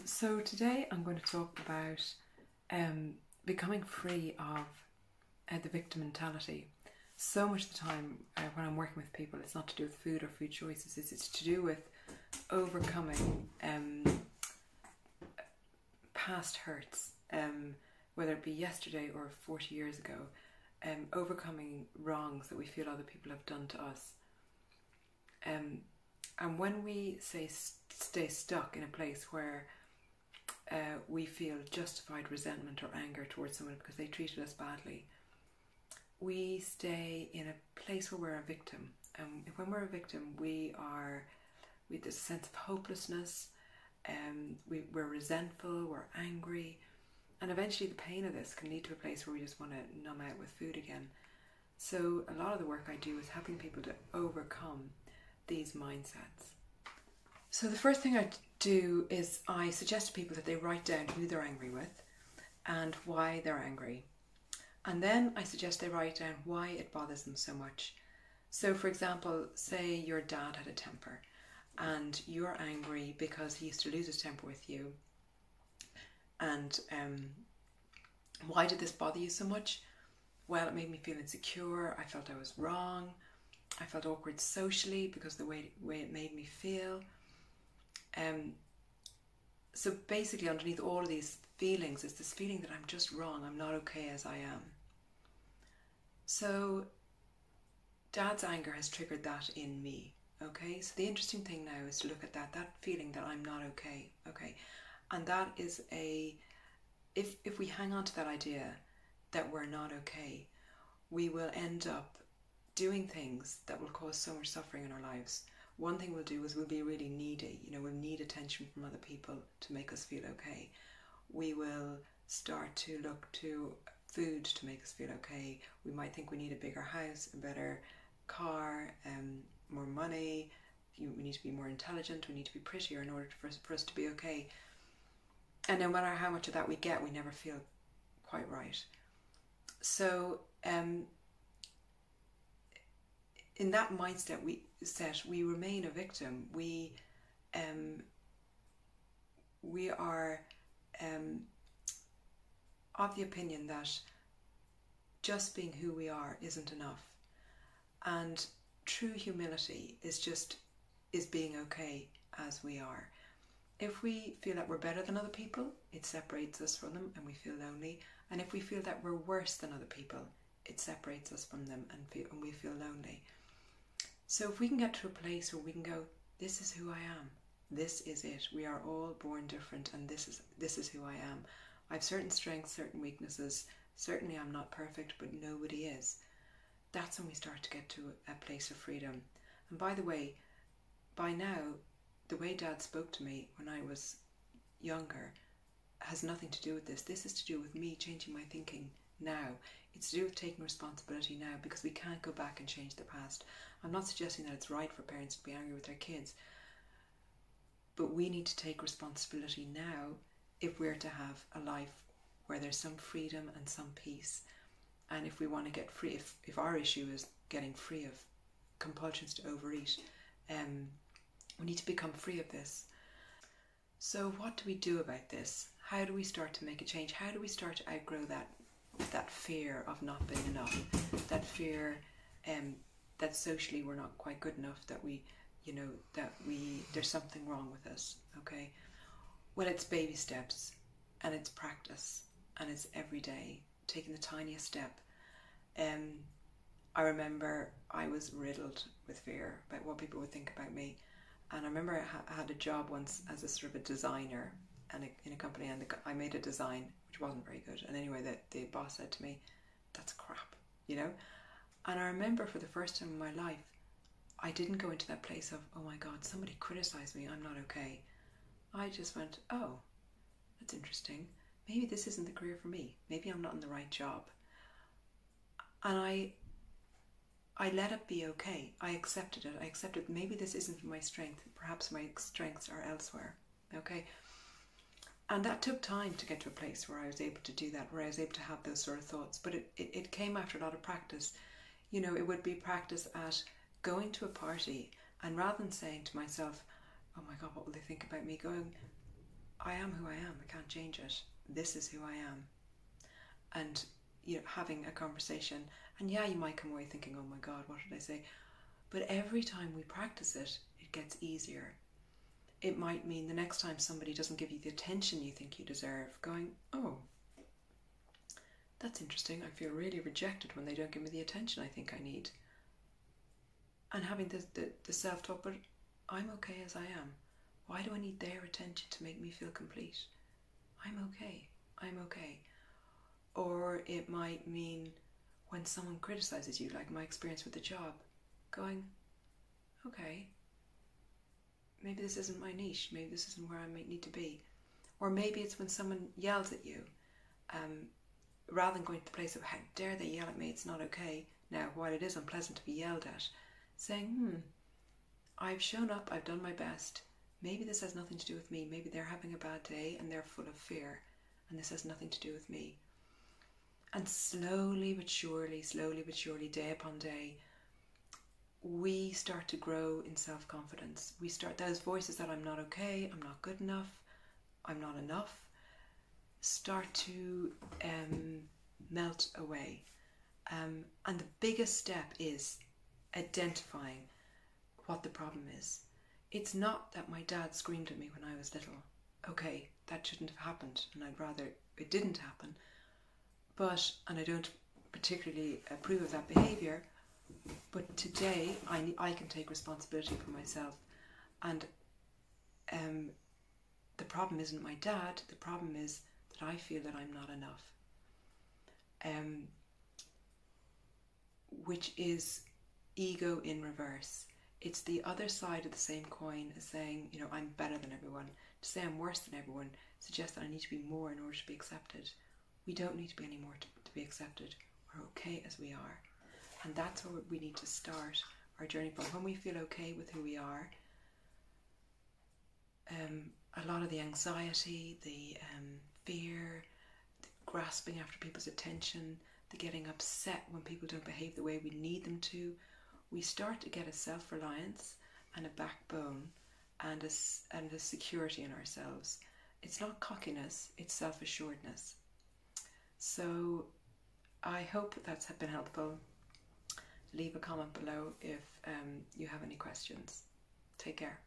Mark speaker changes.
Speaker 1: So today I'm going to talk about becoming free of the victim mentality. So much of the time when I'm working with people, it's not to do with food or food choices, it's to do with overcoming past hurts, whether it be yesterday or 40 years ago, overcoming wrongs that we feel other people have done to us. And when we stay stuck in a place where we feel justified resentment or anger towards someone because they treated us badly, we stay in a place where we're a victim. And when we're a victim, we this sense of hopelessness, we're resentful, we're angry, and eventually the pain of this can lead to a place where we just want to numb out with food again. So a lot of the work I do is helping people to overcome these mindsets. So the first thing I do is I suggest to people that they write down who they're angry with and why they're angry. And then I suggest they write down why it bothers them so much. So for example, say your dad had a temper and you're angry because he used to lose his temper with you. And why did this bother you so much? Well, it made me feel insecure. I felt I was wrong. I felt awkward socially because of the way it made me feel. So basically underneath all of these feelings is this feeling that I'm just wrong, I'm not okay as I am. So Dad's anger has triggered that in me, okay? So the interesting thing now is to look at that feeling that I'm not okay, okay? And that is if we hang on to that idea that we're not okay, we will end up doing things that will cause so much suffering in our lives. One thing we'll do is we'll be really needy. We'll need attention from other people to make us feel okay. We will start to look to food to make us feel okay. We might think we need a bigger house, a better car, more money. We need to be more intelligent. We need to be prettier in order for us to be okay. And no matter how much of that we get, we never feel quite right. So in that mindset we remain a victim. We are of the opinion that just being who we are isn't enough, and true humility is being okay as we are. If we feel that we're better than other people, it separates us from them and we feel lonely. And if we feel that we're worse than other people, it separates us from them and we feel lonely. So if we can get to a place where we can go, this is who I am, this is it, we are all born different, and this is who I am. I have certain strengths, certain weaknesses. Certainly I'm not perfect, but nobody is. That's when we start to get to a place of freedom. And by the way, by now, the way Dad spoke to me when I was younger has nothing to do with this. This is to do with me changing my thinking now. It's to do with taking responsibility now, because we can't go back and change the past. I'm not suggesting that it's right for parents to be angry with their kids, but we need to take responsibility now if we're to have a life where there's some freedom and some peace. And if we want to get free, if our issue is getting free of compulsions to overeat, we need to become free of this. So what do we do about this? How do we start to make a change? How do we start to outgrow that fear of not being enough, that fear that socially we're not quite good enough, that there's something wrong with us, okay? Well, it's baby steps, and it's practice, and it's every day, taking the tiniest step. I remember I was riddled with fear about what people would think about me. And I remember I had a job once as a sort of a designer in a company, and I made a design which wasn't very good. And anyway, the boss said to me, "That's crap," And I remember for the first time in my life, I didn't go into that place of, oh my God, somebody criticized me, I'm not okay. I just went, oh, that's interesting. Maybe this isn't the career for me. Maybe I'm not in the right job. And I let it be okay. I accepted it. I accepted maybe this isn't my strength. Perhaps my strengths are elsewhere. Okay. And that took time to get to a place where I was able to do that, where I was able to have those sort of thoughts. But it came after a lot of practice. It would be practice at going to a party, and rather than saying to myself, oh my God, what will they think about me, going, I am who I am. I can't change it. This is who I am. And having a conversation, and yeah, you might come away thinking, oh my God, what did I say? But every time we practice it, it gets easier. It might mean the next time somebody doesn't give you the attention you think you deserve, going, oh, that's interesting. I feel really rejected when they don't give me the attention I think I need. And having the self-talk, but I'm okay as I am. Why do I need their attention to make me feel complete? I'm okay. I'm okay. Or it might mean when someone criticizes you, like my experience with the job, going, okay, maybe this isn't my niche. Maybe this isn't where I might need to be. Or maybe it's when someone yells at you, rather than going to the place of, how dare they yell at me, it's not okay. Now, while it is unpleasant to be yelled at, saying, I've shown up, I've done my best. Maybe this has nothing to do with me. Maybe they're having a bad day and they're full of fear, and this has nothing to do with me. And slowly but surely, day upon day, we start to grow in self-confidence. We start, those voices that I'm not okay, I'm not good enough, I'm not enough, start to melt away. And the biggest step is identifying what the problem is. It's not that my dad screamed at me when I was little. Okay, that shouldn't have happened, and I'd rather it didn't happen. But, and I don't particularly approve of that behaviour, but today I can take responsibility for myself. And the problem isn't my dad, the problem is that I feel that I'm not enough. Which is ego in reverse. It's the other side of the same coin as saying, I'm better than everyone. To say I'm worse than everyone suggests that I need to be more in order to be accepted. We don't need to be any more to be accepted. We're okay as we are. And that's where we need to start our journey from. When we feel okay with who we are, a lot of the anxiety, the fear, the grasping after people's attention, the getting upset when people don't behave the way we need them to, we start to get a self-reliance and a backbone and a security in ourselves. It's not cockiness, it's self-assuredness. So I hope that's been helpful. Leave a comment below if you have any questions. Take care.